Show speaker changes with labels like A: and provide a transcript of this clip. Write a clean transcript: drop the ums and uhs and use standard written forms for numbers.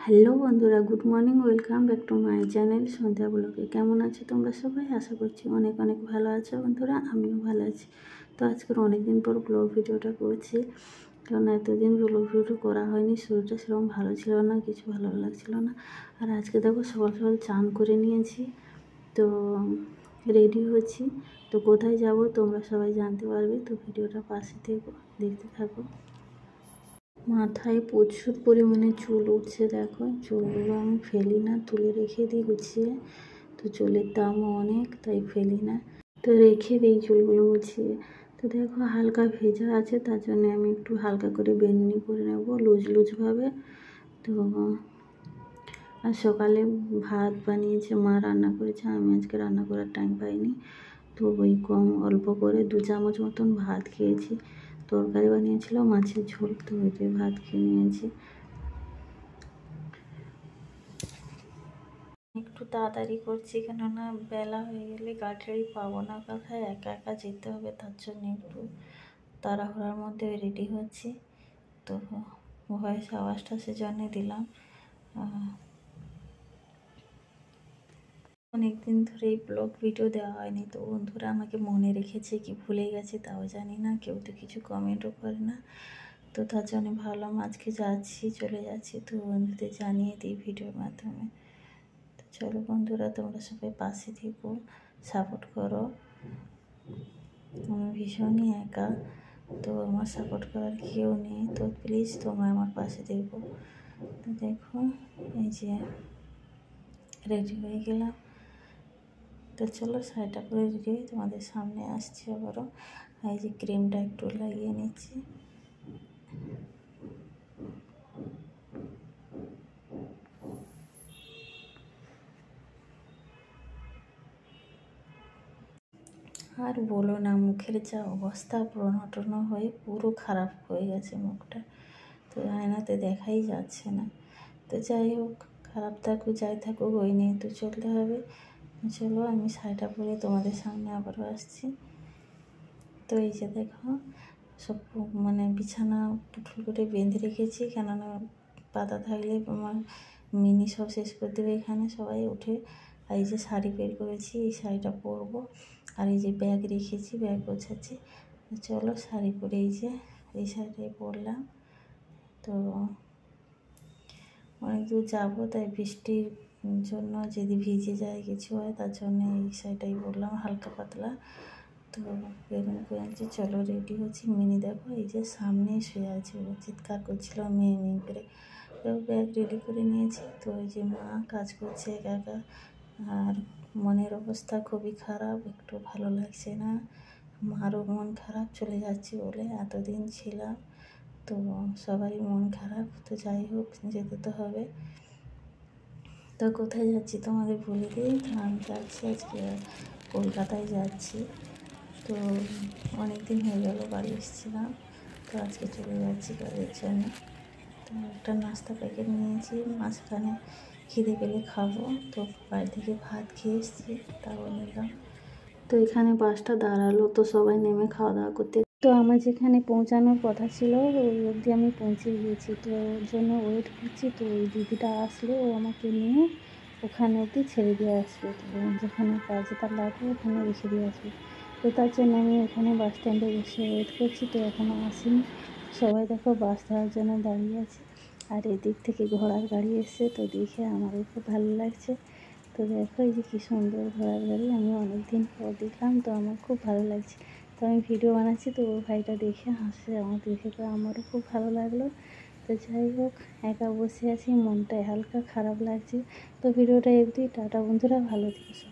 A: Hello বন্ধুরা, good morning. Welcome back to my channel Sandhya ব্লগে। কেমন আছো তোমরা সবাই? আশা করছি অনেক অনেক ভালো আছো বন্ধুরা। আমিও ভালো আছি। তো আজকের অনেক দিন পর ব্লগ ভিডিওটা করছি, কারণ এতদিন ব্লগ ভিডিও করা হয়নি। শরীরটা সেরকম ভালো ছিল না, কিছু ভালো লাগছিল না। আর আজকে দেখো সকাল সকাল চান করে নিয়েছি, তো রেডি হচ্ছি। তো কোথায় যাব তোমরা সবাই জানতে পারবে, তো ভিডিওটা পাশে থেকে দেখতে থাকো। মাথায় প্রচুর পরিমাণে চুল উঠছে, দেখো চুলগুলো আমি ফেলি না, তুলে রেখে দিই গুছিয়ে। তো চুলের দামও অনেক, তাই ফেলি না, তো রেখে দিই চুলগুলো গুছিয়ে। তো দেখো হালকা ভেজা আছে, তার জন্য আমি একটু হালকা করে বেনুনি করে নেবো লুজভাবে। তো আর সকালে ভাত বানিয়েছে মা, রান্না করেছে, আমি আজকে রান্না করার টাইম পাইনি। তো ওই অল্প করে 2 চামচ মতন ভাত খেয়েছি। তরকারি বানিয়েছিল মাছের ঝোল, তো ওই যে ভাত খেয়ে নিয়েছি। একটু তাড়াতাড়ি করছি, কেননা বেলা হয়ে গেলে গাড়ি পাবো না, কোথায় একা একা যেতে হবে, তার জন্য একটু তাড়াহুড়ার মধ্যে রেডি হচ্ছি। তো ভয়েস আওয়াজটা সেজন্য দিলাম। অনেকদিন ধরেই ব্লগ ভিডিও দেওয়া হয়নি, তো বন্ধুরা আমাকে মনে রেখেছে কি ভুলে গেছে তাও জানি না, কেউ তো কিছু কমেন্টও করে না। তো তার জন্য ভাবলাম আজকে চলে যাচ্ছি, তো বন্ধুদের জানিয়ে দিই ভিডিওর মাধ্যমে। তো চলো বন্ধুরা, তোমরা সবাই পাশে থেকো, সাপোর্ট করো। আমি ভীষণই একা, তো আমার সাপোর্ট করার কেউ নেই, তো প্লিজ তোমরা আমার পাশে থেকো। তো দেখো এই যে রেডি হয়ে গেলাম। তো চলো শাড়িটা পরে রেডি হয়ে তোমাদের সামনে আসছি আবারও। এই যে ক্রিমটা একটু লাগিয়ে নিচ্ছি। আর বলো না, মুখের যা অবস্থা, ব্রণ টন হয়ে পুরো খারাপ হয়ে গেছে মুখটা, তো আয়নাতে দেখাই যাচ্ছে না। তো যাই হোক, খারাপ থাকুক যাই থাকুক, ওই নিয়ে তো চলতে হবে। চলো আমি শাড়িটা পরে তোমাদের সামনে আবারও আসছি। তো এই যে দেখো সব মানে বিছানা পুটুল করে বেঁধে রেখেছি, কেননা পাতা থাকলে আমার মিনি সব শেষ করে দেবে এখানে সবাই উঠে। আর এই যে শাড়ি বের করেছি, এই শাড়িটা পরবো। আর এই যে ব্যাগ রেখেছি, ব্যাগ গোছাচ্ছি। চলো শাড়ি পরে এই শাড়িটাই পরলাম। তো অনেক দূর যাবো, তাই বৃষ্টির জন্য যদি ভিজে যায় কিছু হয়, তার জন্য এই শাড়িটাই পরলাম হালকা পাতলা। তো বেরোন করে আনছি, চলো রেডি হচ্ছি। মিনি দেখো এই যে সামনে শুয়ে আছে, ও চিৎকার করছিল মেয়ে মেয়ে করে। তো ব্যাগ রেডি করে নিয়েছি। তো ওই যে মা কাজ করছে একা একা, আর মনের অবস্থা খুবই খারাপ, একটু ভালো লাগছে না। মারও মন খারাপ, চলে যাচ্ছি বলে এতদিন ছিলাম, তো সবারই মন খারাপ। তো যাই হোক, যেতে তো হবে। তো কোথায় যাচ্ছি তোমাদের বলে দিই। আমি যাচ্ছি আজকে কলকাতায় যাচ্ছি। তো অনেক দিন হয়ে গেল বাড়ি এসেছিলাম, তো আজকে চলে যাচ্ছি কাজের জন্য। তো একটা নাস্তা প্যাকেট নিয়েছি, মাঝখানে খিদে পেলে খাবো, তো বাড়ি থেকে ভাত খেয়ে এসেছি, তাও নিলাম। তো এখানে বাসটা দাঁড়ালো, তো সবাই নেমে খাওয়া দাওয়া করতে। তো আমার যেখানে পৌঁছানোর কথা ছিল ওই অবধি আমি পৌঁছে গিয়েছি, তো ওর জন্য ওয়েট করছি। তো ওই দিদিটা আসলে ও আমাকে নিয়ে ওখানে অবধি ছেড়ে দিয়ে আসবে, তো যেখানে কাজটা লাগবে ওখানে রেখে দিয়ে আসবে। তো তার জন্য আমি ওখানে বাস স্ট্যান্ডে বসে ওয়েট করছি, তো এখনও আসেনি। সবাই দেখো বাস ধরার জন্য দাঁড়িয়ে আছে। আর এদিক থেকে ঘোড়ার গাড়ি এসছে, তো দেখে আমারও খুব ভালো লাগছে। তো দেখো এই যে কী সুন্দর ঘোড়ার গাড়ি, আমি অনেক দিন পর দেখলাম, তো আমার খুব ভালো লাগছে। তো আমি ভিডিও বানাচ্ছি, তো ওর ভাইটা দেখে হাসছে, আমার দেখে তো আমারও খুব ভালো লাগলো। তো যাই হোক, একা বসে আছি, মনটাই হালকা খারাপ লাগছে। তো ভিডিওটা অবধি, টাটা বন্ধুরা, ভালো থেকো।